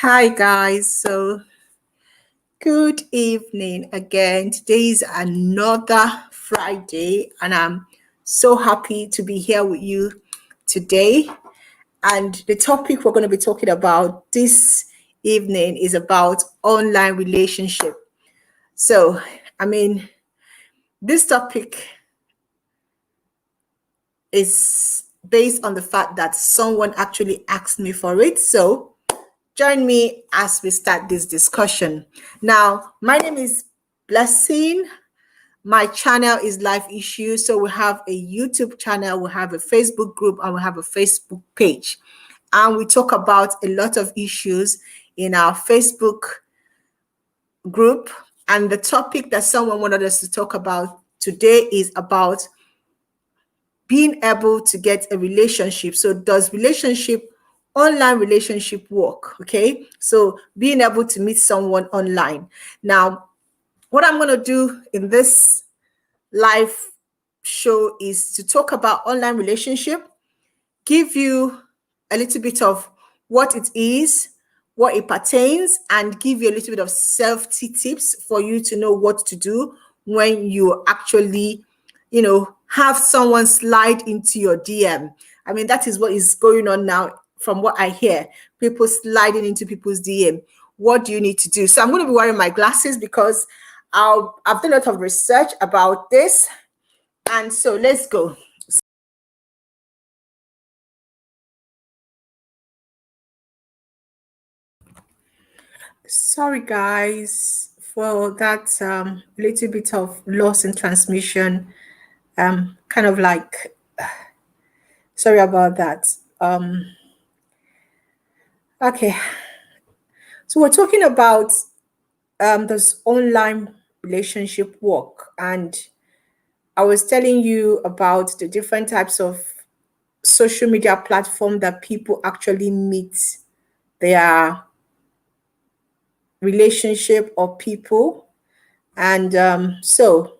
Hi guys, so good evening again. Today is another Friday and I'm so happy to be here with you today. And the topic we're going to be talking about this evening is about online relationship. So, this topic is based on the fact that someone actually asked me for it. So, join me as we start this discussion. Now, my name is Blessing. My channel is Life Issues. So we have a YouTube channel, we have a Facebook group, and we have a Facebook page. And we talk about a lot of issues in our Facebook group. And the topic that someone wanted us to talk about today is about being able to get a relationship. So does online relationship work? Okay, so being able to meet someone online. Now, what I'm going to do in this live show is to talk about online relationship, give you a little bit of what it is, what it pertains, and give you a little bit of safety tips for you to know what to do when you actually, have someone slide into your DM. I mean, that is what is going on now from what I hear. People sliding into people's DM. What do you need to do? So I'm going to be wearing my glasses because I've done a lot of research about this. And so let's go. Sorry, guys, for that little bit of loss in transmission. Kind of like, sorry about that. Okay, so we're talking about this online relationship work, and I was telling you about the different types of social media platform that people actually meet their relationship or people. And so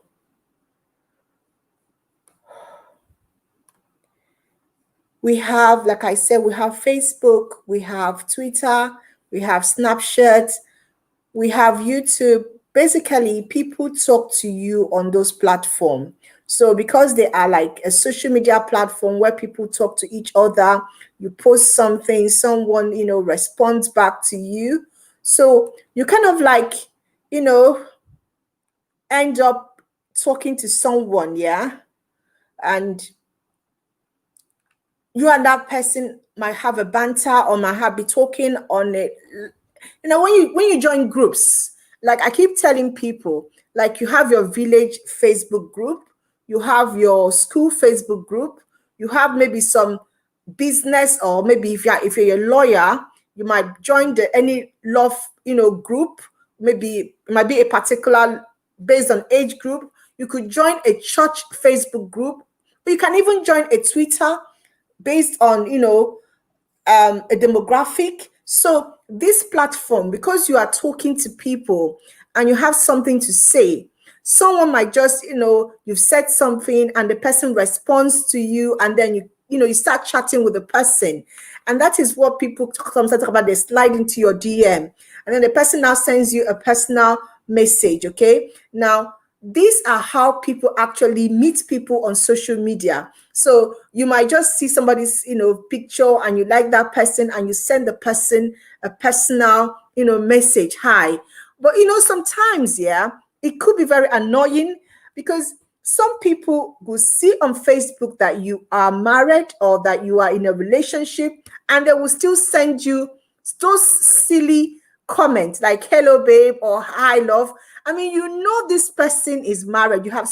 we have, like I said, we have Facebook, we have Twitter, we have Snapchat, we have YouTube. Basically, people talk to you on those platforms. So because they are like a social media platform where people talk to each other, you post something, someone, responds back to you. So you kind of like, end up talking to someone, yeah? And you and that person might have a banter or might have be talking on it. When you join groups, like I keep telling people, like you have your village Facebook group, you have your school Facebook group, you have maybe some business, or maybe if you're a lawyer, you might join any law group. Maybe it might be a particular based on age group. You could join a church Facebook group, but you can even join a Twitter based on a demographic. So this platform, because you are talking to people and you have something to say, someone might just you've said something and the person responds to you, and then you start chatting with the person, and that is what people sometimes talk about. They slide into your DM, and then the person now sends you a personal message. Okay, now these are how people actually meet people on social media. So you might just see somebody's picture and you like that person and you send the person a personal message, hi. But sometimes, yeah, it could be very annoying because some people will see on Facebook that you are married or that you are in a relationship, and they will still send you those silly comments like hello babe or hi love. I mean, this person is married. You have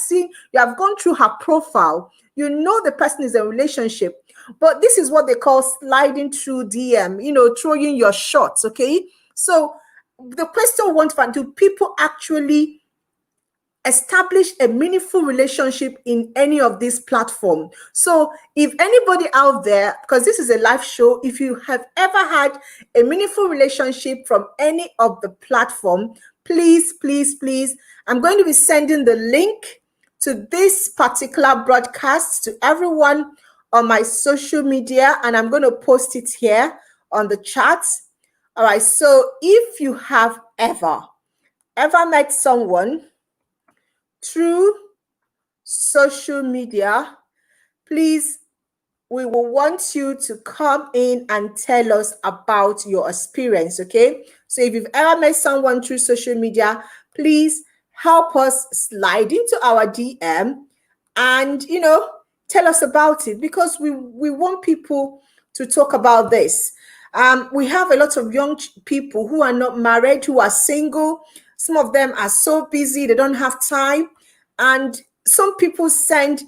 gone through her profile. The person is in a relationship. But this is what they call sliding through DM, throwing your shots, okay? So the question we want to find, do people actually establish a meaningful relationship in any of these platforms? So if anybody out there, because this is a live show, if you have ever had a meaningful relationship from any of the platform, please, please, please, I'm going to be sending the link to this particular broadcast to everyone on my social media, and I'm going to post it here on the chat. All right. So if you have ever met someone through social media, please, we will want you to come in and tell us about your experience, okay? So if you've ever met someone through social media, please help us slide into our DM and, tell us about it, because we want people to talk about this. We have a lot of young people who are not married, who are single. Some of them are so busy, they don't have time. And some people send,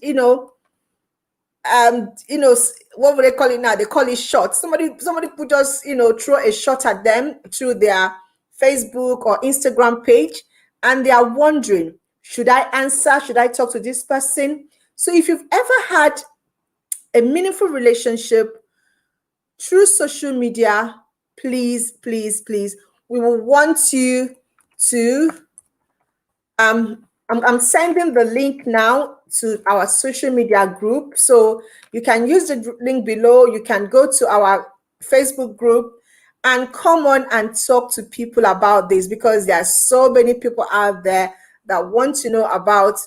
what would they call it now? They call it shots. Somebody could just, throw a shot at them through their Facebook or Instagram page, and they are wondering, should I answer? Should I talk to this person? So if you've ever had a meaningful relationship through social media, please, please, please, we will want you to I'm sending the link now to our social media group. So you can use the link below. You can go to our Facebook group and come on and talk to people about this, because there are so many people out there that want to know about,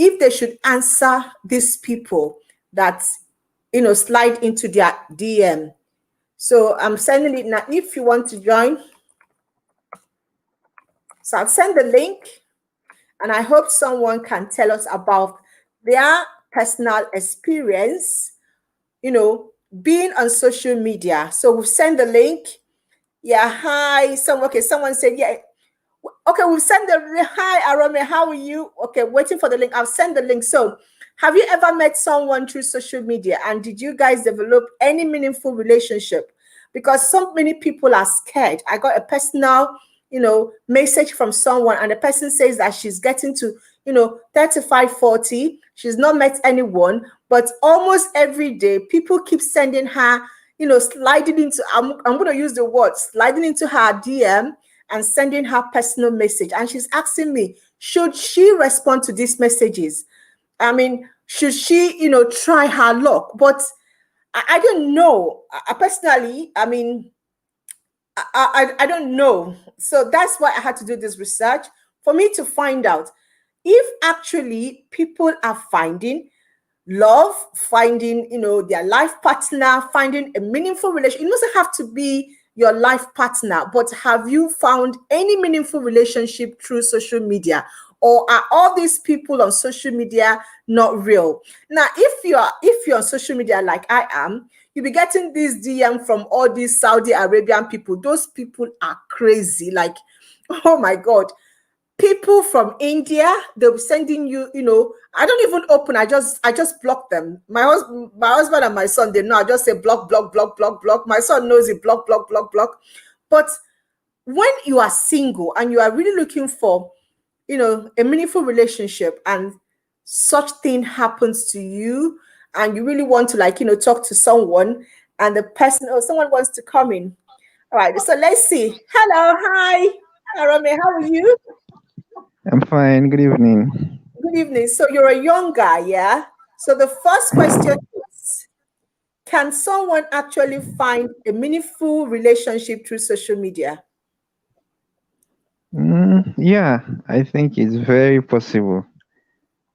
if they should answer these people that, slide into their DM. So I'm sending it now. If you want to join, so I'll send the link. And I hope someone can tell us about their personal experience, being on social media. So we've sent the link. Yeah, hi. Someone said, yeah. Okay, we've sent the hi, Arome. How are you? Okay, waiting for the link. I'll send the link. So, have you ever met someone through social media, and did you guys develop any meaningful relationship? Because so many people are scared. I got a personal message from someone, and the person says that she's getting to 35, 40. She's not met anyone, but almost every day people keep sending her, sliding into, I'm going to use the word, sliding into her DM and sending her personal message. And she's asking me, should she respond to these messages? I mean, should she try her luck? But I don't know. Personally, I mean, I don't know. So that's why I had to do this research, for me to find out if actually people are finding love, finding their life partner, finding a meaningful relationship. It doesn't have to be your life partner, but have you found any meaningful relationship through social media? Or are all these people on social media not real? Now, if you're on social media like I am, you'll be getting this DM from all these Saudi Arabian people. Those people are crazy. Like, oh my God. People from India, they'll be sending you, I don't even open, I just block them. My husband and my son, they know. I just say block, block, block, block, block. My son knows it, block, block, block, block. But when you are single and you are really looking for, a meaningful relationship, and such thing happens to you, and you really want to talk to someone, and the person or someone wants to come in. All right, so let's see. Hello, hi, Arame, how are you? I'm fine. Good evening. Good evening. So you're a young guy, yeah? So the first question is, can someone actually find a meaningful relationship through social media? Yeah, I think it's very possible.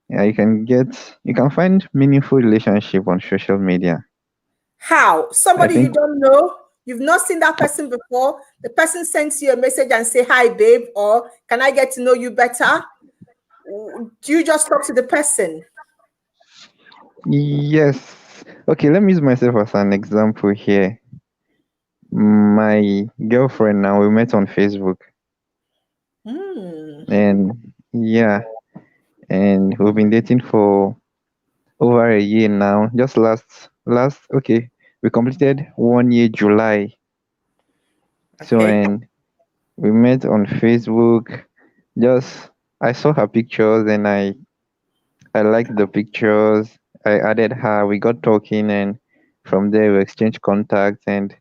Yeah, you can find meaningful relationship on social media. How? I Somebody you think, don't know, you've not seen that person before. The person sends you a message and say, "Hi, babe," or "Can I get to know you better?" Do you just talk to the person? yes. Okay, let me use myself as an example here. My girlfriend now, we met on Facebook, Hmm. and yeah, and we've been dating for over a year now. Just okay, we completed 1 year July. So, Okay. and we met on Facebook. Just I saw her pictures and I liked the pictures. I added her. We got talking, and from there we exchanged contacts, and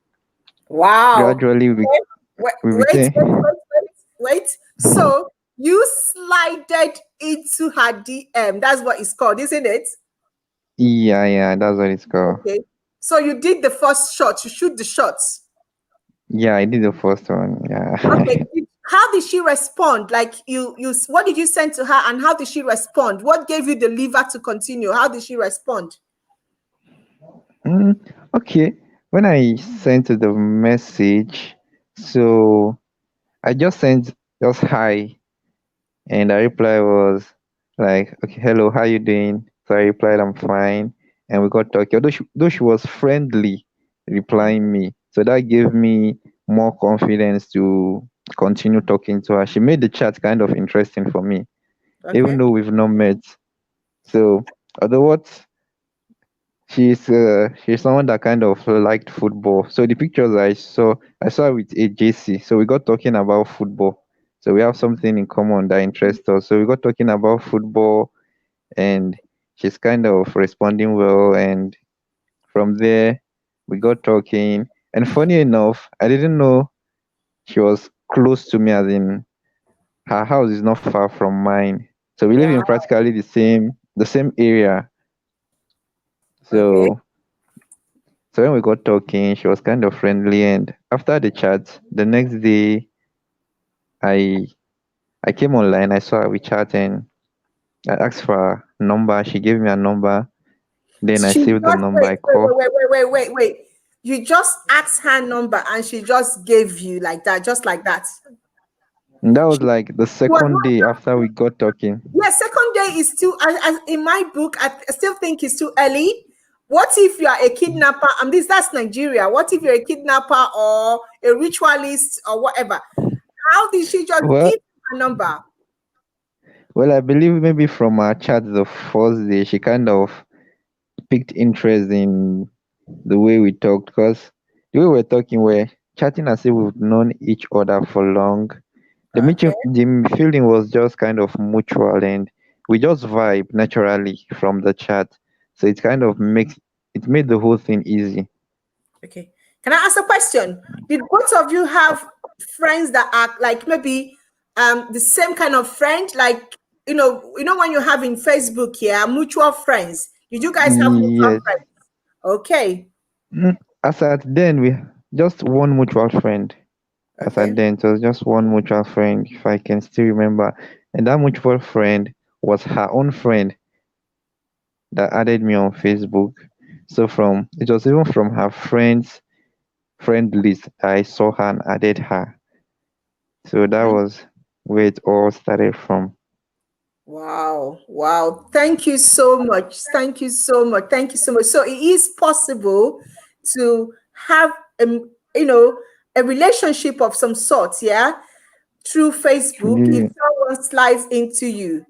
Wow. gradually Okay. Wait, we wait, became. wait, wait, wait, wait. So you slided into her DM. That's what it's called, isn't it? Yeah, yeah, that's what it's called. Okay. So you did the first shot. You shoot the shots. Yeah, I did the first one. Yeah. Okay. How did she respond? Like what did you send to her and how did she respond? What gave you the lever to continue? How did she respond? Mm, okay. When I sent the message, so I just sent just hi, and the reply was like, "Okay, hello, how you doing?" So I replied, "I'm fine," and we got talking. Though she was friendly, replying me, so that gave me more confidence to continue talking to her. She made the chat kind of interesting for me, even Okay. though we've not met. So, although what she's someone that kind of liked football. So the pictures I saw her with a JC. So we got talking about football. So we have something in common that interests us. So we got talking about football, and she's kind of responding well. And from there, we got talking. And funny enough, I didn't know she was close to me, as in her house is not far from mine. So we live Wow. in practically the same area. Okay. So So when we got talking, she was kind of friendly, and after the chat, the next day, I I came online. I saw her, we chat, and I asked for her number. She gave me a number. Then I She saved the just number. wait, I wait, called. wait, wait, wait, wait, wait, wait. You just asked her number and she just gave you like that, just like that. And that was She like the was second day after we got talking. Yeah, second day is too. In my book, I still think it's too early. What if you are a kidnapper? And that's Nigeria. What if you're a kidnapper or a ritualist or whatever? How did she just Well, give her number? I believe maybe from our chat the first day, she kind of picked interest in the way we talked, because the way we're talking, we're chatting as if we've known each other for long. Okay, The feeling was just kind of mutual, and we just vibe naturally from the chat. So it made the whole thing easy. okay. Can I ask a question? Did both of you have friends that are like maybe the same kind of friend? Like when you have in Facebook here mutual friends. Did you guys have mutual Yes. friends? Okay, As at then, we just one mutual friend. As at okay. then, it was just one mutual friend, if I can still remember. And that mutual friend was her own friend that added me on Facebook. So it was even from her friend list I saw her and added her. So that was where it all started from. Wow, wow. Thank you so much. Thank you so much. Thank you so much. So it is possible to have you know a relationship of some sort, yeah, through Facebook if Yeah, someone slides into you.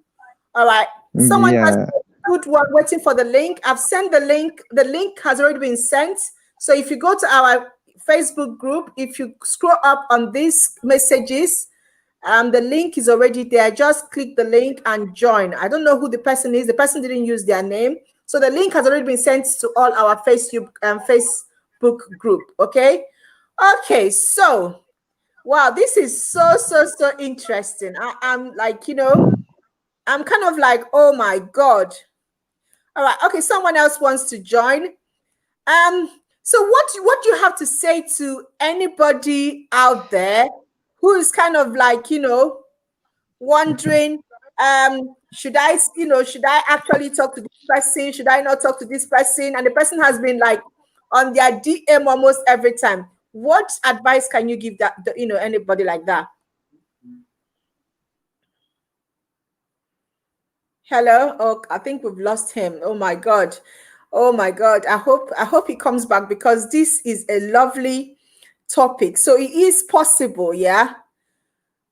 All right. Someone has yeah. a good one waiting for the link. I've sent the link. The link has already been sent. So if you go to our Facebook group, if you scroll up on these messages, the link is already there. Just click the link and join. I don't know who the person is. The person didn't use their name. So the link has already been sent to all our Facebook group. Okay. Okay. So wow, this is so interesting. I'm like, I'm kind of like, oh my God. All right. Okay. Someone else wants to join. Um, so what do you have to say to anybody out there who is kind of like, wondering, should I actually talk to this person? Should I not talk to this person? And the person has been like on their DM almost every time. What advice can you give anybody like that? Hello. Oh, I think we've lost him. Oh my God. Oh my God. I hope he comes back because this is a lovely topic. So it is possible, yeah.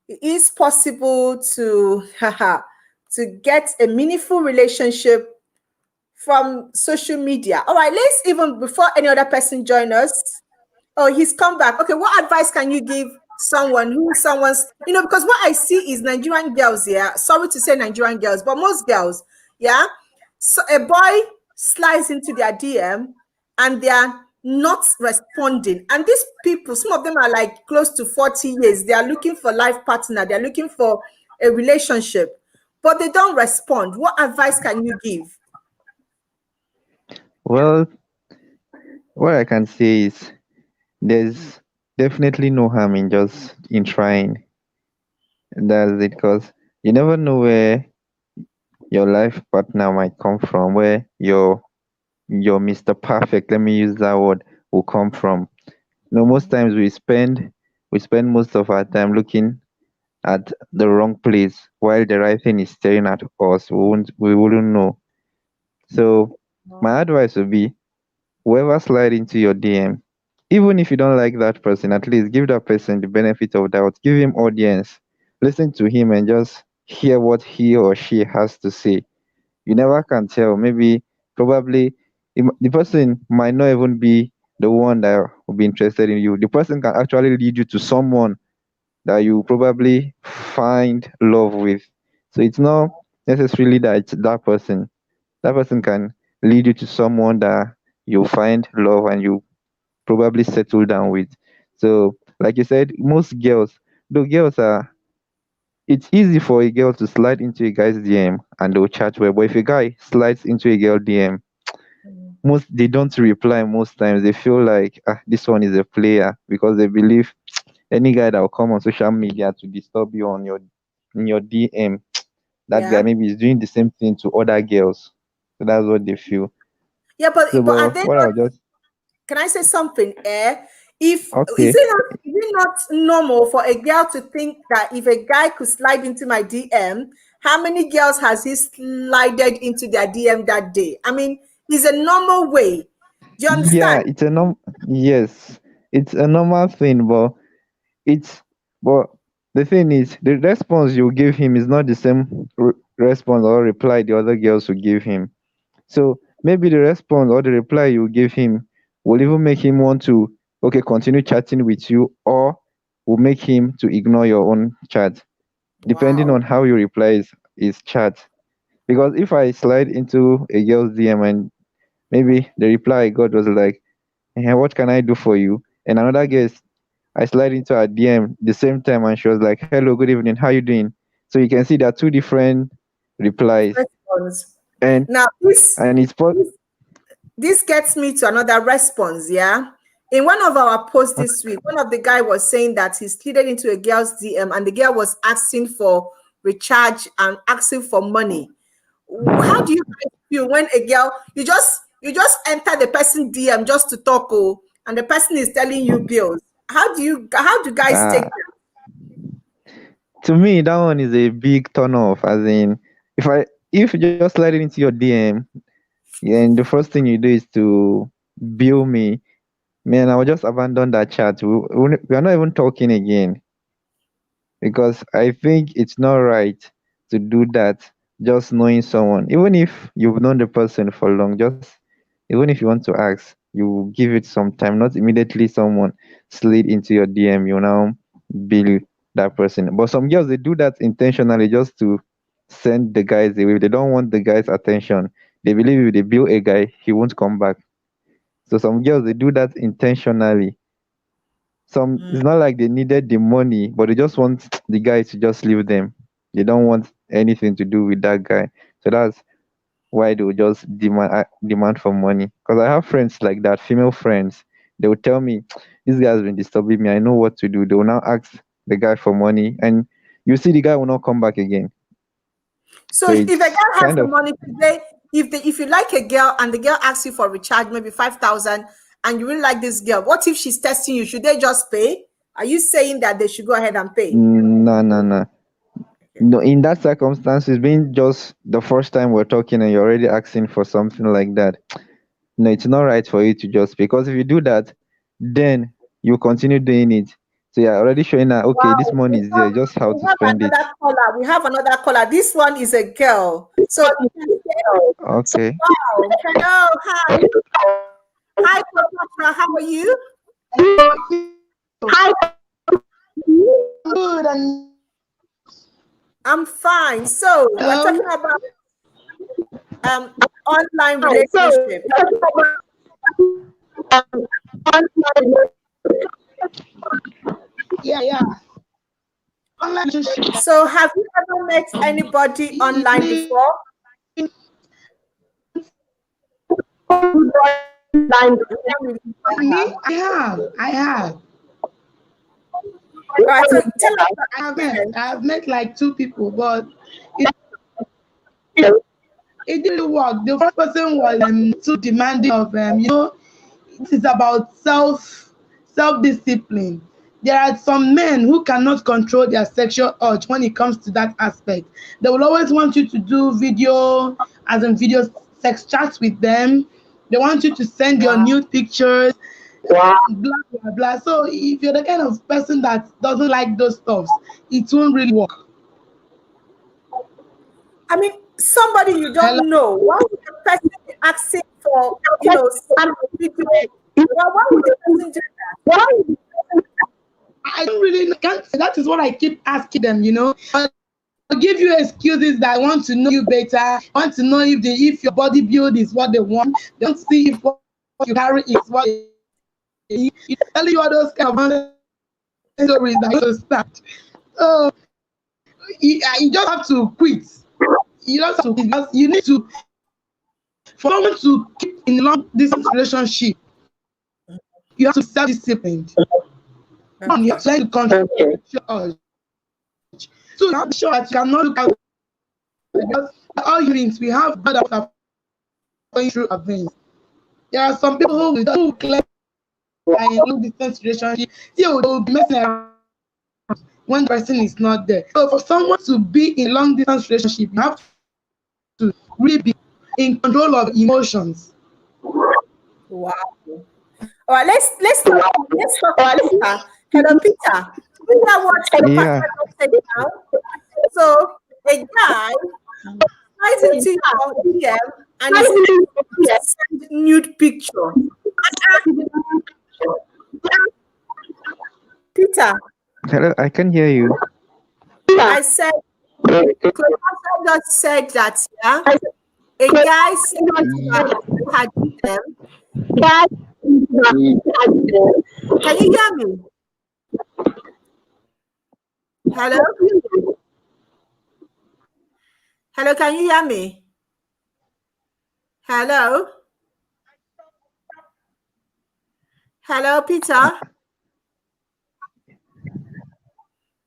It is possible to to get a meaningful relationship from social media. All right, let's even before any other person join us. Oh, he's come back. Okay, what advice can you give someone's, because what I see is Nigerian girls, yeah. Sorry to say Nigerian girls, but most girls, yeah. So a boy slides into their DM and they are not responding. And these people, some of them are like close to 40 years. They are looking for life partner, they're looking for a relationship, but they don't respond. What advice can you give? Well, what I can say is there's definitely no harm in just in trying. That's it, because you never know where your life partner might come from, where your Mr. Perfect, let me use that word, will come from. Most Mm. times we spend most of our time looking at the wrong place while the right thing is staring at us. We wouldn't know. So my Oh, advice would be, whoever slide into your DM, even if you don't like that person, at least give that person the benefit of doubt. Give him audience. Listen to him and just hear what he or she has to say. You never can tell. Maybe, probably, the person might not even be the one that will be interested in you. The person can actually lead you to someone that you probably find love with. So it's not necessarily that it's that person. That person can lead you to someone that you find love and you probably settle down with. So, like you said, most girls, though girls are, it's easy for a girl to slide into a guy's DM and they'll chat well. But if a guy slides into a girl DM, mm. most they don't reply most times. They feel like, this one is a player, because they believe any guy that will come on social media to disturb you in your DM, that guy Yeah. maybe is doing the same thing to other girls. So that's what they feel. Yeah, So, but are but they what not? I'll just Can I say something? If okay. is it not normal for a girl to think that if a guy could slide into my DM, how many girls has he slided into their DM that day? I mean, it's a normal way. Do you Yeah, understand? yes, it's a normal thing, it's but the thing is, the response you give him is not the same response or reply the other girls will give him. So maybe the response or the reply you give him will even make him want to, okay, continue chatting with you, or will make him to ignore your own chat, depending Wow. on how you reply is chat. Because if I slide into a girl's DM and maybe the reply I got was like, what can I do for you? And another girl, I slide into her DM the same time and she was like, hello, good evening, how you doing? So you can see there are two different replies. Response. And Now and it's this this gets me to another response. Yeah. In one of our posts this week, one of the guy was saying that he slid into a girl's DM and the girl was asking for recharge and asking for money. How do you guys feel when a girl you just enter the person DM just to talk, and the person is telling you bills? How do guys take uh, to me that one is a big turn off. As in, if you just slide into your DM and the first thing you do is to bill me, man, I will just abandon that chat. We are not even talking again, because I think it's not right to do that just knowing someone. Even if you've known the person for long, just even if you want to ask, you give it some time, not immediately someone slid into your DM, you now bill that person. But some girls, they do that intentionally just to send the guys away. They don't want the guy's attention. They believe if they bill a guy, he won't come back. So some girls, they do that intentionally. Some, Mm. it's not like they needed the money, but they just want the guy to just leave them. They don't want anything to do with that guy. So that's why they will just demand for money. Because I have friends like that, female friends. They will tell me, this guy has been disturbing me. I know what to do. They will now ask the guy for money, and you see the guy will not come back again. So So if a it's girl has kind the of money today, if you like a girl and the girl asks you for recharge, maybe 5,000, and you really like this girl, what if she's testing you? Should they just pay? Are you saying that they should go ahead and pay? no, no, no. No, in that circumstance, it's been just the first time we're talking and you're already asking for something like that. No, it's not right for you to just, because if you do that, then you continue doing it. So you're already showing that, okay, this Wow, money is there, just how we to have spend it. another caller. We have another caller. This one is a girl. So Okay. wow. Hello, hi. Hi, Papa. How are you? I'm fine. So we're talking about um online relationship. So have you ever met anybody online before? You can't really talk now. Me, I have. All right, so tell us. I have met like two people, but it, it didn't work. The first person was too demanding of it is about self discipline. There are some men who cannot control their sexual urge when it comes to that aspect. They will always want you to do video, as in video sex chats with them. They want you to send your Yeah. nude pictures, blah blah blah. So if you're the kind of person that doesn't like those stuffs, it won't really work. I mean, somebody you Hello? don't know. Why would the person be asking for, some video? Well, why would the person do that? I don't really can't say that is what I keep asking them, I'll give you excuses that I want to know you better, want to know if your body build is what they want, they want to see if what you carry is what they need. You tell you all those kind of stories that you start. So you just have to quit. You just have to quit because you need to for someone to keep in a long distance relationship, you have to be self-disciplined. One, you have Okay. to learn to control your urge. So you have to sure that you cannot look out because all humans we have blood that are going through our veins. There are some people who claim in long distance relationship, they will be messing around when the person is not there. So for someone to be in long distance relationship, you have to really be in control of emotions. Wow. All right, let's talk to Peter. Hello, Peter. Do you hear what the Yeah, pastor just said now? So a guy slides into your DM and is asking you to send nude picture. Peter, hello, I can hear you. I said, Cleopatra just said that, yeah, a guy sent into her DM. Can you hear me? Hello? Hello, can you hear me? Hello? Hello, Peter?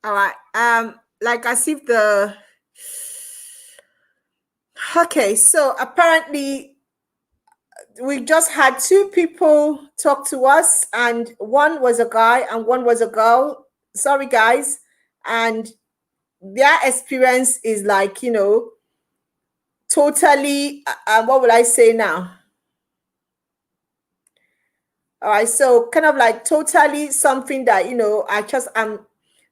All right. Like as if the okay, so apparently we just had two people talk to us, and one was a guy and one was a girl. Sorry, guys. And their experience is like, totally, what will I say now? All right, so kind of like totally something that I just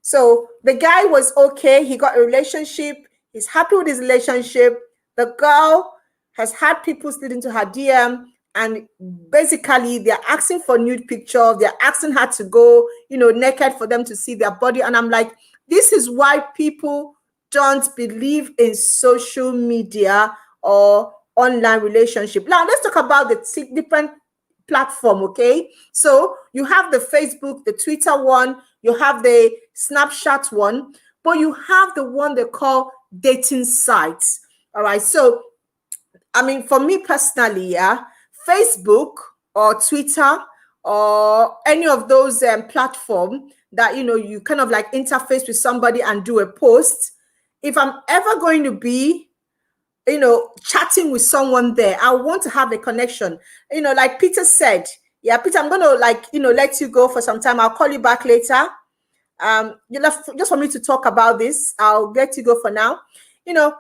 so the guy was okay, he got a relationship, he's happy with his relationship. The girl has had people slid into her DM, and basically they're asking for nude picture, they're asking her to go, naked for them to see their body. And I'm like, this is why people don't believe in social media or online relationship. Now let's talk about the different platform. Okay, so you have the Facebook, the Twitter one, you have the Snapchat one, but you have the one they call dating sites. All right, so I mean, for me personally, yeah, Facebook or Twitter or any of those platform that you kind of like interface with somebody and do a post. If I'm ever going to be chatting with someone there, I want to have a connection. Like Peter said, yeah, Peter, I'm gonna like let you go for some time. I'll call you back later. Just for me to talk about this, I'll let you go for now. You know,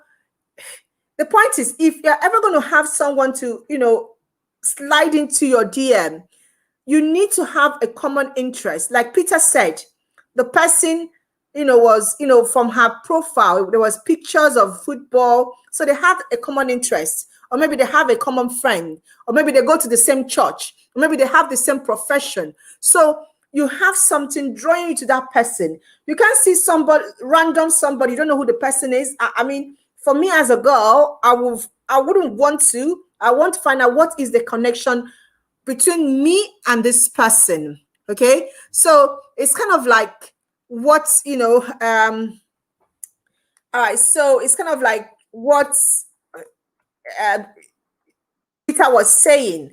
the point is, if you're ever going to have someone to slide into your DM, you need to have a common interest. Like Peter said, the person, was, from her profile, there was pictures of football. So they have a common interest, or maybe they have a common friend, or maybe they go to the same church, or maybe they have the same profession. So you have something drawing you to that person. You can't see somebody, random somebody, you don't know who the person is. I mean, for me as a girl, I wouldn't want to. I want to find out what is the connection between me and this person. Okay, so it's kind of like what all right, so it's kind of like what uh, Peter was saying.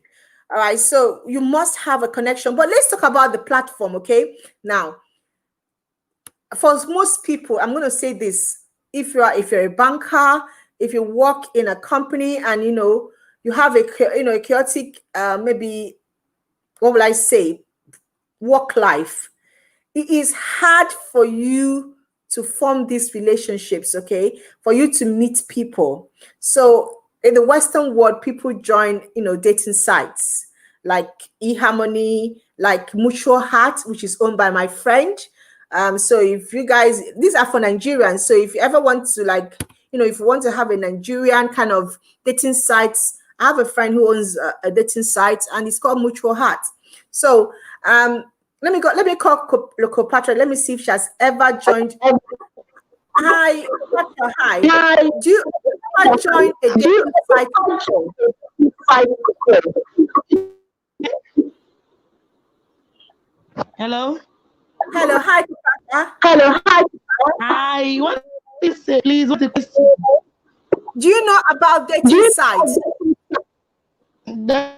All right, so you must have a connection, but let's talk about the platform. Okay, now for most people, I'm going to say this: if you're a banker, if you work in a company, and you have a chaotic, maybe, what will I say, work life, it is hard for you to form these relationships, okay, for you to meet people. So in the Western world, people join dating sites like eHarmony, like Mutual Heart, which is owned by my friend. So if you guys, these are for Nigerians, so if you ever want to, like, if you want to have a Nigerian kind of dating sites, I have a friend who owns a dating site, and it's called Mutual Heart. So let me call Cleopatra. Let me see if she has ever joined. Hi, Cleopatra, hi. Do you ever join a dating site before? Hello. Hello, hi, Cleopatra. Hi. What is it, please? What's the question? Do you know about dating sites? That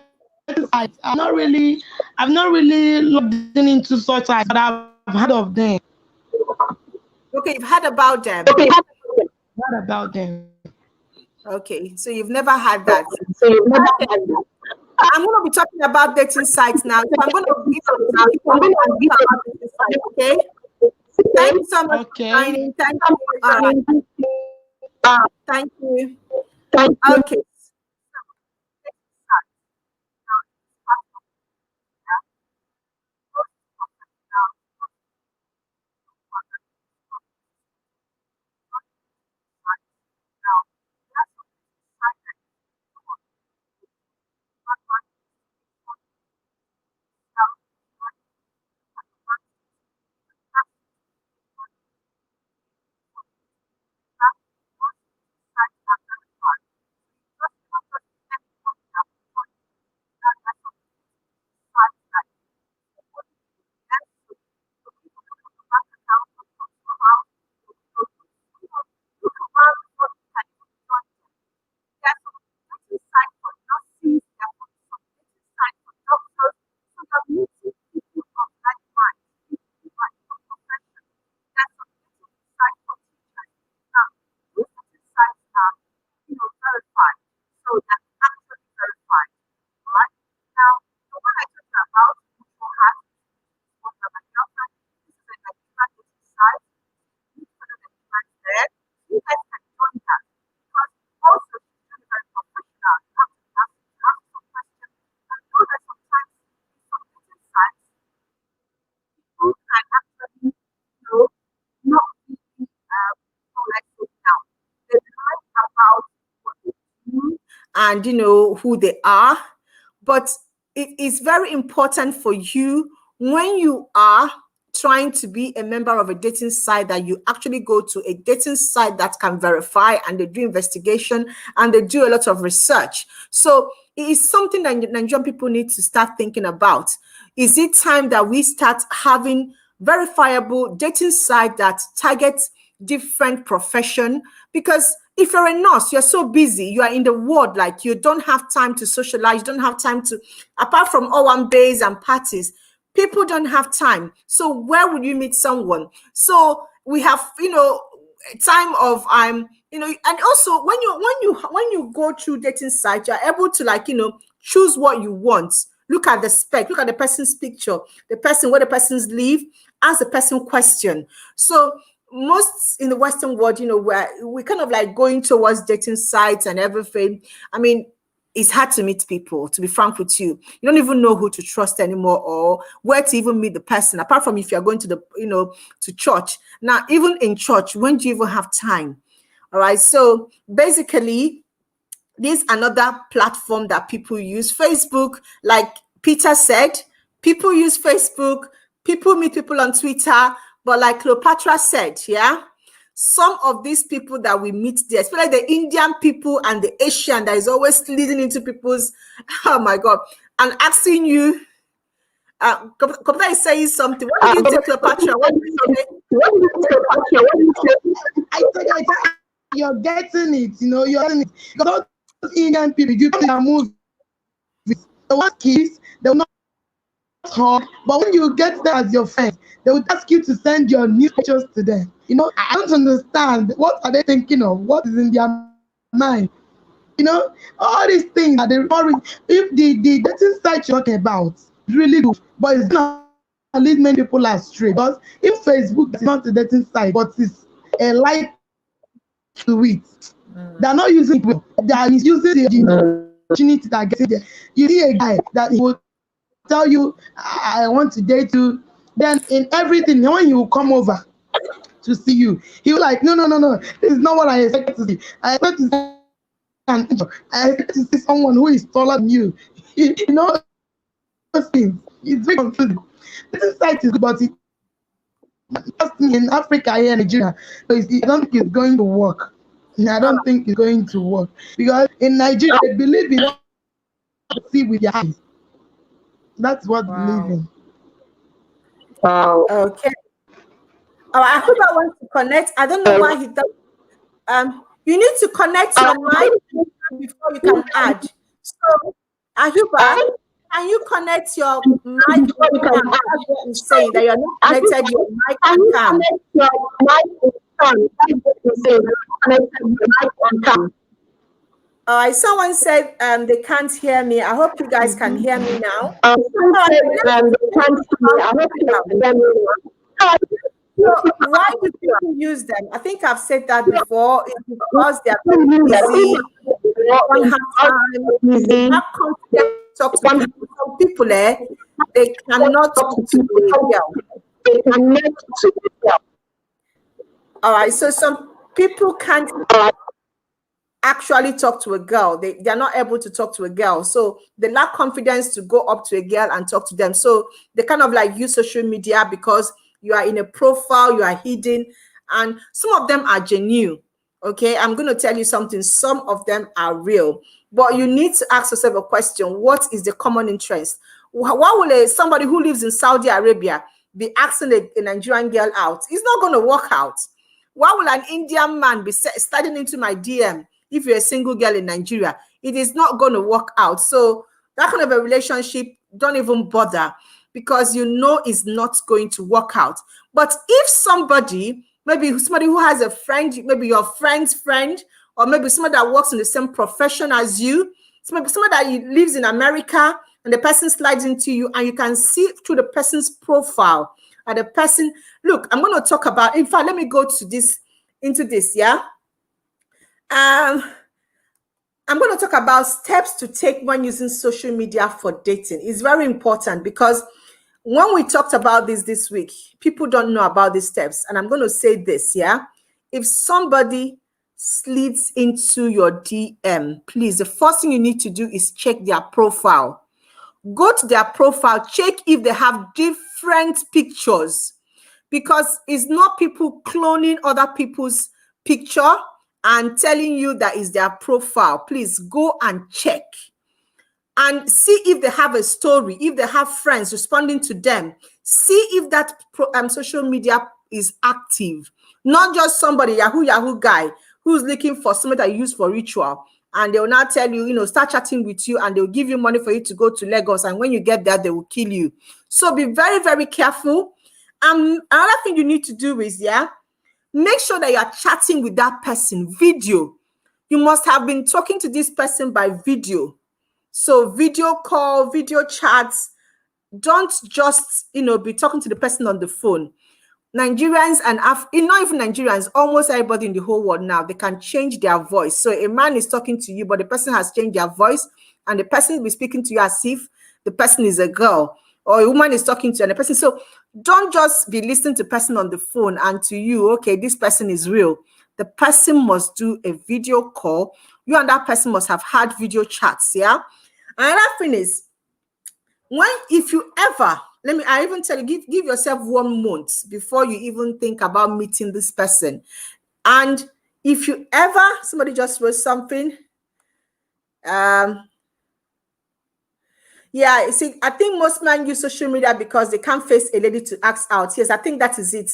sites. I've not really looked into such sites, but I've heard of them. Okay, you've heard about them. Heard about them. Okay, so you've never had that. I'm going to be talking about dating sites now. So I'm going to give some people and talk about dating sites, okay? Thank you so much for joining. Thank you. All right. Thank you. Okay. And who they are, but it is very important for you, when you are trying to be a member of a dating site, that you actually go to a dating site that can verify, and they do investigation, and they do a lot of research. So it is something that Nigerian people need to start thinking about. Is it time that we start having verifiable dating site that targets different profession? Because if you're a nurse, you're so busy, you are in the ward, like, you don't have time to socialize, you don't have time to, apart from O1 and parties, people don't have time. So where would you meet someone? So we have, time of and also when you go through dating sites, you're able to, like, choose what you want. Look at the spec, look at the person's picture, the person, where the person's live, ask the person question. So most in the Western world, where we kind of like going towards dating sites and everything. I mean, it's hard to meet people, to be frank with you. You don't even know who to trust anymore, or where to even meet the person, apart from if you're going to to church. Now, even in church, when do you even have time? All right. So basically, this another platform that people use. Facebook, like Peter said, people use Facebook, people meet people on Twitter, but like Cleopatra said, yeah, some of these people that we meet there, especially the Indian people and the Asian, that is always leading into people's, oh my God, and asking you, Cleopatra is saying something. What did you say, Cleopatra? What did you say? I said, you're getting it, you're getting it. Because those Indian people, you can move. They want kids, they will not hug. But when you get them as your friend, they would ask you to send your new pictures to them. You know, I don't understand. What are they thinking of? What is in their mind? You know, all these things that they worry. If the dating site you're talking about is really good, but it's gonna lead many people astray. Because if Facebook is not a dating site, but it's a light to it, they're not using it well. They are misusing the opportunity that gets there. You see a guy that he will tell you, I want to date you. Then in everything, when he will come over to see you, he will like, no, no, no, no. This is not what I expect to see. I expect to see an angel. I expect to see someone who is taller than you. You know, those things. It's very confusing. This site is good, but just in Africa here in Nigeria, so I don't think it's going to work. I don't think it's going to work because in Nigeria they believe in what you see with your eyes. That's what they believe in. Wow. Okay. Oh, I hope I want to connect. I don't know why he does. You need to connect your mic before you can add. So, Ahuba, can you connect your mic and cam? That's what he's saying, that you're not connected your mic and cam. Someone said they can't hear me. I hope you guys can hear me now. So why do people use them? I think I've said that before. It's because they're very busy, don't have time, not confident to talk to people. Some people, they cannot talk to a girl. All right, so some people can't actually talk to a girl. They're not able to talk to a girl. So they lack confidence to go up to a girl and talk to them. So they kind of like use social media because you are in a profile, you are hidden, and some of them are genuine. Okay, I'm going to tell you something. Some of them are real, but you need to ask yourself a question. What is the common interest? Why will somebody who lives in Saudi Arabia be asking a Nigerian girl out? It's not going to work out. Why will an Indian man be sliding into my DM if you're a single girl in Nigeria? It is not going to work out. So that kind of a relationship, don't even bother, because you know it's not going to work out. But if somebody, maybe somebody who has a friend, maybe your friend's friend, or maybe somebody that works in the same profession as you, maybe somebody that lives in America, and the person slides into you, and you can see through the person's profile, and the person, look, I'm going to talk about, in fact, let me go to this, into this, yeah? I'm going to talk about steps to take when using social media for dating. It's very important because when we talked about this week, people don't know about these steps. And I'm going to say this, yeah? If somebody slides into your DM, please, the first thing you need to do is check their profile. Go to their profile, check if they have different pictures, because it's not people cloning other people's picture and telling you that is their profile. Please go and check and see if they have a story, if they have friends responding to them. See if that social media is active, not just somebody, Yahoo guy who's looking for somebody that you use for ritual. And they will now tell you, start chatting with you, and they'll give you money for you to go to Lagos. And when you get there, they will kill you. So be very, very careful. Another thing you need to do is, make sure that you're chatting with that person, video. You must have been talking to this person by video. So video call, video chats. Don't just, be talking to the person on the phone. Nigerians and not even Nigerians, almost everybody in the whole world now, they can change their voice. So a man is talking to you, but the person has changed their voice, and the person will be speaking to you as if the person is a girl, or a woman is talking to you and the person. So don't just be listening to the person on the phone and to you, okay, this person is real. The person must do a video call. You and that person must have had video chats, yeah? Another thing is, if you ever, I even tell you, give yourself 1 month before you even think about meeting this person. And if you ever, somebody just wrote something, yeah, see, I think most men use social media because they can't face a lady to ask out. Yes, I think that is it.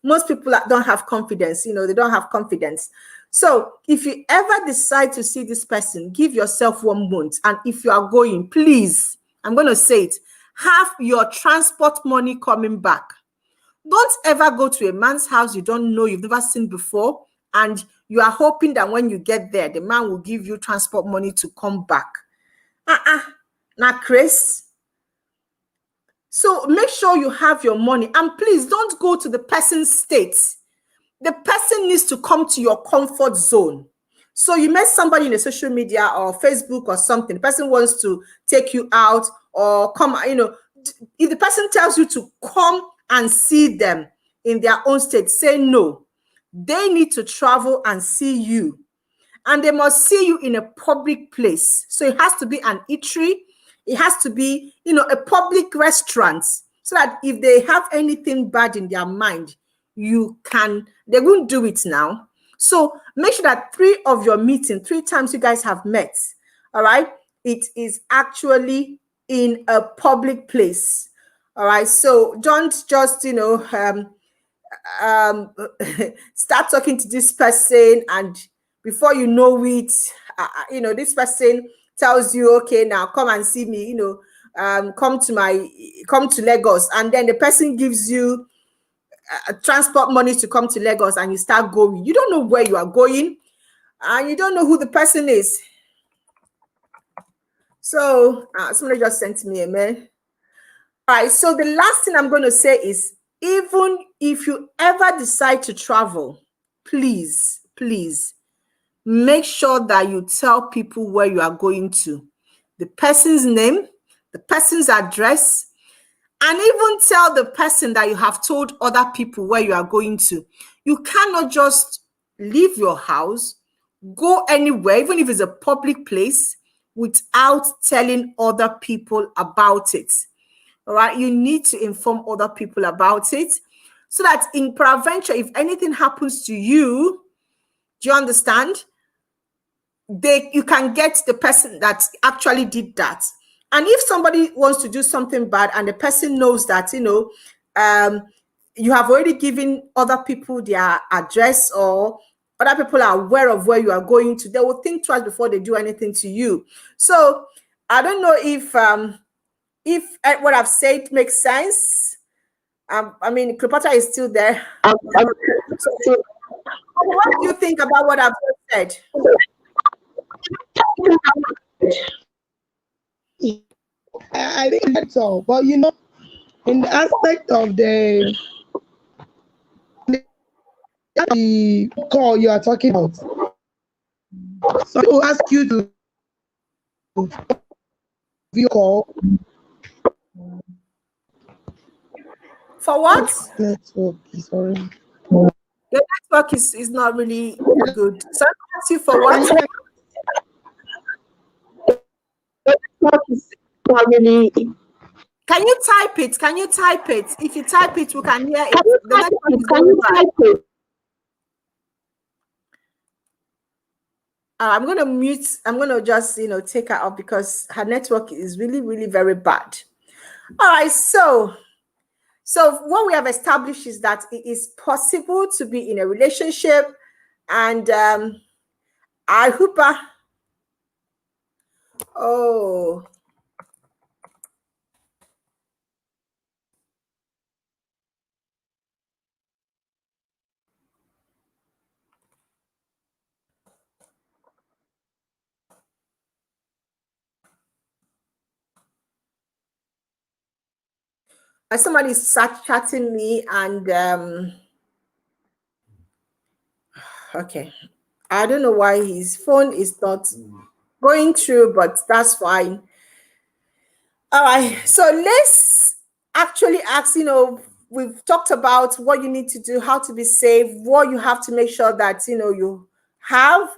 Most people don't have confidence. They don't have confidence. So if you ever decide to see this person, give yourself 1 month. And if you are going, please, I'm going to say it, have your transport money coming back. Don't ever go to a man's house you don't know, you've never seen before, and you are hoping that when you get there, the man will give you transport money to come back. Now, Chris. So make sure you have your money, and please don't go to the person's state. The person needs to come to your comfort zone. So you met somebody in a social media or Facebook or something. The person wants to take you out or come, if the person tells you to come and see them in their own state, say no. They need to travel and see you. And they must see you in a public place. So it has to be an eatery. It has to be, a public restaurant, so that if they have anything bad in their mind, they won't do it now. So make sure that 3 times you guys have met, all right, it is actually in a public place. All right. So don't just, start talking to this person, and before you know it, this person tells you, okay, now come and see me, come to Lagos, and then the person gives you transport money to come to Lagos, and you start going. You don't know where you are going, and you don't know who the person is. So somebody just sent me a mail. All right, so the last thing I'm going to say is, even if you ever decide to travel, please make sure that you tell people where you are going to, the person's name, the person's address, and even tell the person that you have told other people where you are going to. You cannot just leave your house, go anywhere, even if it's a public place, without telling other people about it. All right, you need to inform other people about it, so that in peradventure, if anything happens to you, do you understand? You can get the person that actually did that. And if somebody wants to do something bad and the person knows that, you have already given other people their address, or other people are aware of where you are going to, they will think twice before they do anything to you. So I don't know if what I've said makes sense. I mean, Cleopatra is still there. So, what do you think about what I've said? I think that's all. But in the aspect of the call you are talking about, some people ask you to video call. For what? Network, sorry. The network is not really good. So I ask you for what? Not really. Can you type it? Can you type it? If you type it, we can hear it. The network is Can going you bad. type it? I'm going to mute. I'm going to just, take her off because her network is really, really very bad. All right. So what we have established is that it is possible to be in a relationship, and I hope. Oh. Somebody is chatting me, and okay, I don't know why his phone is not going through, but that's fine. All right, so let's actually ask, we've talked about what you need to do, how to be safe, what you have to make sure that you have.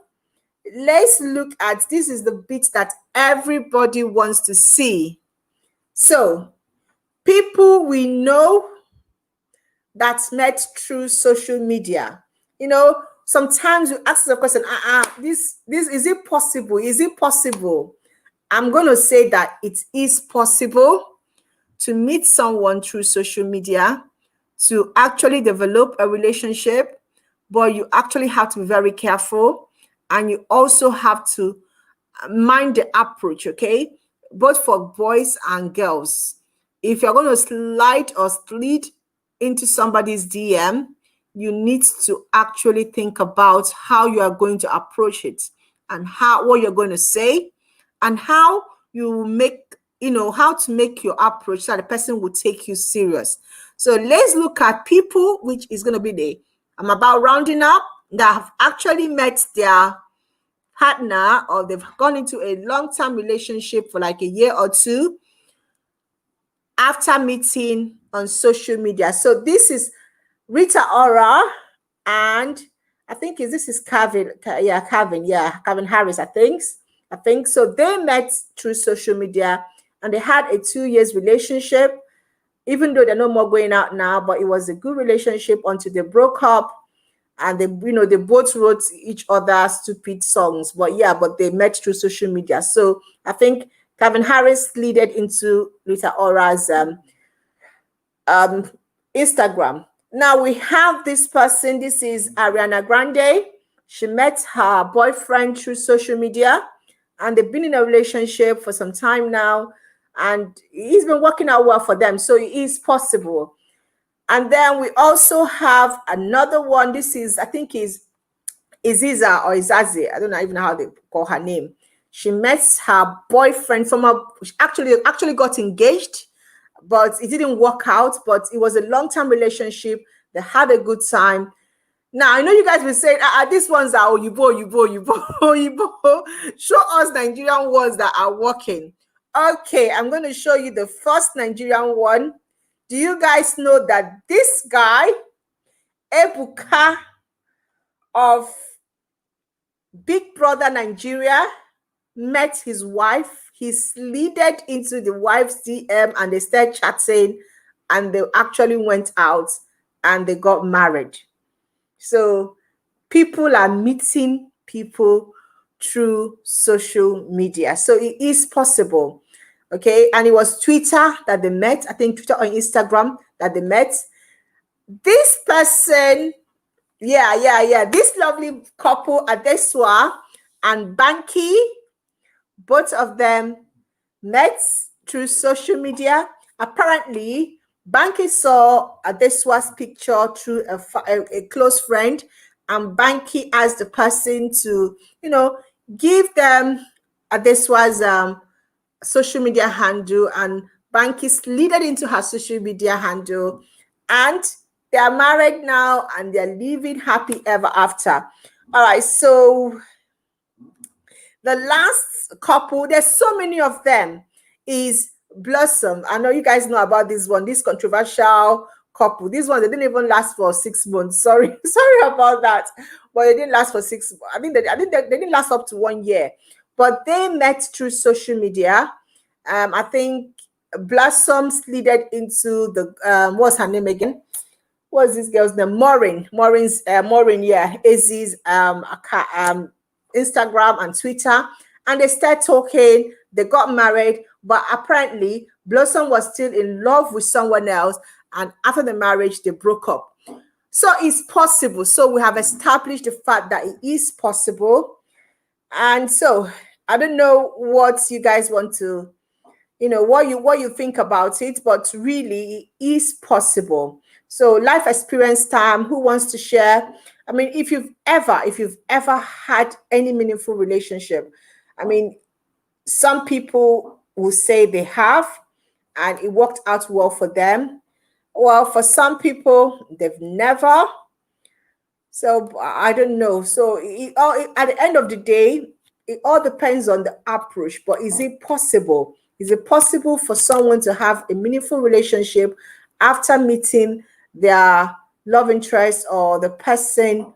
Let's look at, this is the bit that everybody wants to see. So people we know that met through social media. Sometimes you ask the question, this is it possible? Is it possible? I'm going to say that it is possible to meet someone through social media, to actually develop a relationship, but you actually have to be very careful, and you also have to mind the approach, okay? Both for boys and girls. if you're going to slide or slid into somebody's DM, you need to actually think about how you are going to approach it, and what you're going to say, and how you make, how to make your approach so that the person will take you serious. So let's look at people, which is going to be I'm about rounding up, that have actually met their partner, or they've gone into a long-term relationship for like a year or two after meeting on social media. So this is Rita Ora, and I think this is Calvin Harris, I think so. They met through social media, and they had a 2 years relationship, even though they're no more going out now, but it was a good relationship until they broke up. And they both wrote each other stupid songs, but they met through social media. So I think Calvin Harris slid into Rita Ora's Instagram. Now we have this person. This is Ariana Grande. She met her boyfriend through social media, and they've been in a relationship for some time now, and he's been working out well for them. So it is possible. And then we also have another one. This is, I think, is Iziza or Izazi. I don't even know how they call her name. She met her boyfriend she actually got engaged, but it didn't work out. But it was a long-term relationship. They had a good time. Now, I know you guys will say, these ones are Oyibo. Show us Nigerian ones that are working. Okay, I'm going to show you the first Nigerian one. Do you guys know that this guy, Ebuka of Big Brother Nigeria, met his wife? He slid into the wife's DM, and they started chatting, and they actually went out and they got married. So people are meeting people through social media. So it is possible. Okay. And it was Twitter that they met. I think Twitter or Instagram that they met. This person, this lovely couple, Adeswa and Banky, both of them met through social media. Apparently, Banky saw Adeswa's picture through a close friend, and Banky asked the person to, give them Adeswa's social media handle, and Banky slid into her social media handle, and they are married now, and they're living happy ever after. All right, so the last couple, there's so many of them, is Blossom. I know you guys know about this one, this controversial couple. This one, they didn't even last for 6 months. Sorry about that. But they didn't last for 6 months. I think they didn't last up to 1 year. But they met through social media. I think Blossom slid into the what's her name again? What's this girl's name? Maureen, Izzy's Instagram and Twitter, and they start talking. They got married, but apparently Blossom was still in love with someone else, and after the marriage they broke up. So it's possible. So we have established the fact that it is possible. And so I don't know what you guys want to, what you think about it, but really it is possible. So life experience time, who wants to share? I mean, if you've ever had any meaningful relationship, I mean, some people will say they have, and it worked out well for them. Well, for some people, they've never. So I don't know. So at the end of the day, it all depends on the approach. But is it possible? Is it possible for someone to have a meaningful relationship after meeting their love interest or the person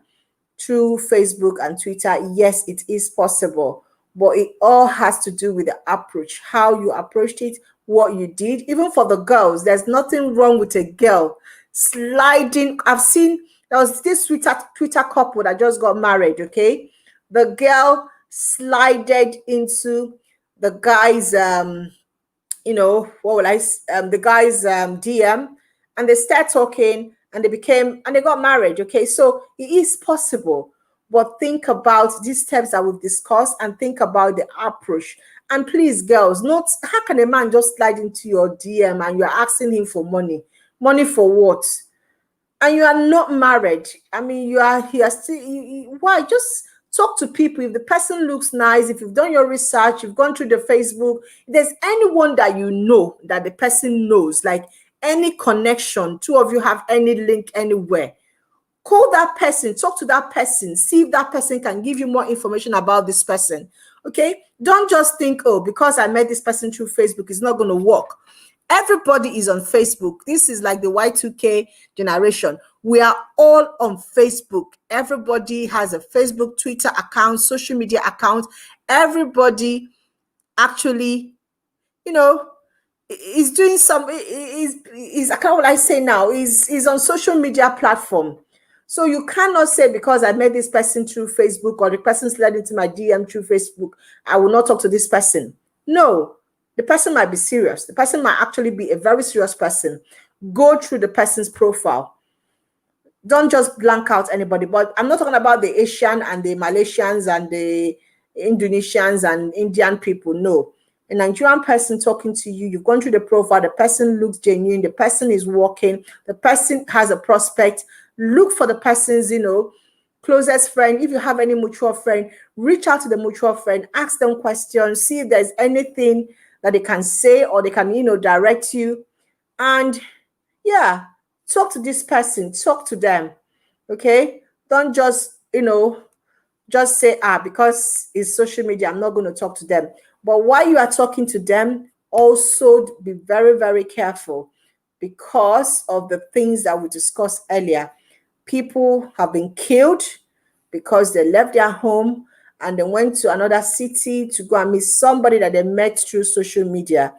through Facebook and Twitter? Yes, it is possible. But it all has to do with the approach, how you approached it, what you did. Even for the girls, there's nothing wrong with a girl sliding. I've seen, there was this Twitter couple that just got married, okay? The girl slided into the guy's, the guy's DM, and they start talking, and they got married, okay? So it is possible. But think about these steps that we've discussed, and think about the approach. And please, girls, not how can a man just slide into your DM and you're asking him for money? Money for what? And you are not married. I mean, you are here still. Why? Just talk to people. If the person looks nice, if you've done your research, you've gone through the Facebook, if there's anyone that you know that the person knows, like any connection, two of you have any link anywhere, call that person, talk to that person, see if that person can give you more information about this person. Okay? Don't just think, oh, because I met this person through Facebook, it's not going to work. Everybody is on Facebook. This is like the Y2K generation. We are all on Facebook. Everybody has a Facebook, Twitter account, social media account. Everybody actually, is doing some, is I can't what I say now, is on social media platform. So you cannot say because I met this person through Facebook or the person slid into my DM through Facebook, I will not talk to this person. No, the person might be serious. The person might actually be a very serious person. Go through the person's profile. Don't just blank out anybody. But I'm not talking about the Asian and the Malaysians and the Indonesians and Indian people. No. A Nigerian person talking to you, you've gone through the profile, the person looks genuine, the person is working, the person has a prospect. Look for the person's, closest friend. If you have any mutual friend, reach out to the mutual friend, ask them questions, see if there's anything that they can say or they can, direct you. And yeah, talk to this person, talk to them. Okay? Don't just, just say, because it's social media, I'm not going to talk to them. But while you are talking to them, also be very, very careful because of the things that we discussed earlier. People have been killed because they left their home and they went to another city to go and meet somebody that they met through social media.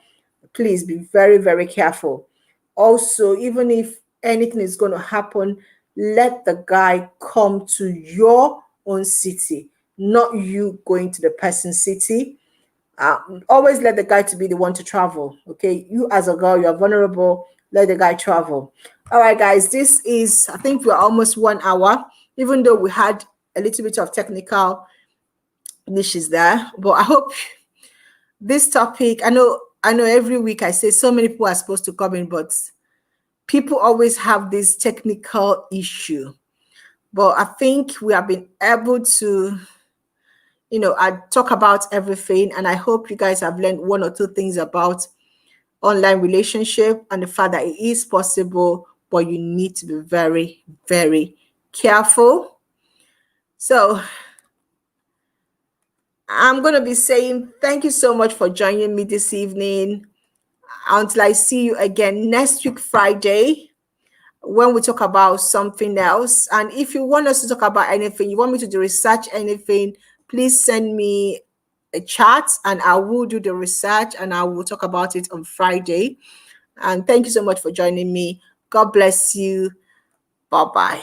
Please be very, very careful. Also, even if anything is going to happen, let the guy come to your own city, not you going to the person's city. Always let the guy to be the one to travel. Okay, you as a girl, you're vulnerable. Let the guy travel. All right, guys, this is, I think we're almost 1 hour, even though we had a little bit of technical niches there. But I hope this topic, I know every week I say so many people are supposed to come in, but people always have this technical issue. But I think we have been able to, I talk about everything, and I hope you guys have learned 1 or 2 things about online relationship and the fact that it is possible, but you need to be very, very careful. So I'm going to be saying thank you so much for joining me this evening. Until I see you again next week, Friday, when we talk about something else. And if you want us to talk about anything, you want me to do research anything, please send me a chat and I will do the research and I will talk about it on Friday. And thank you so much for joining me. God bless you. Bye-bye.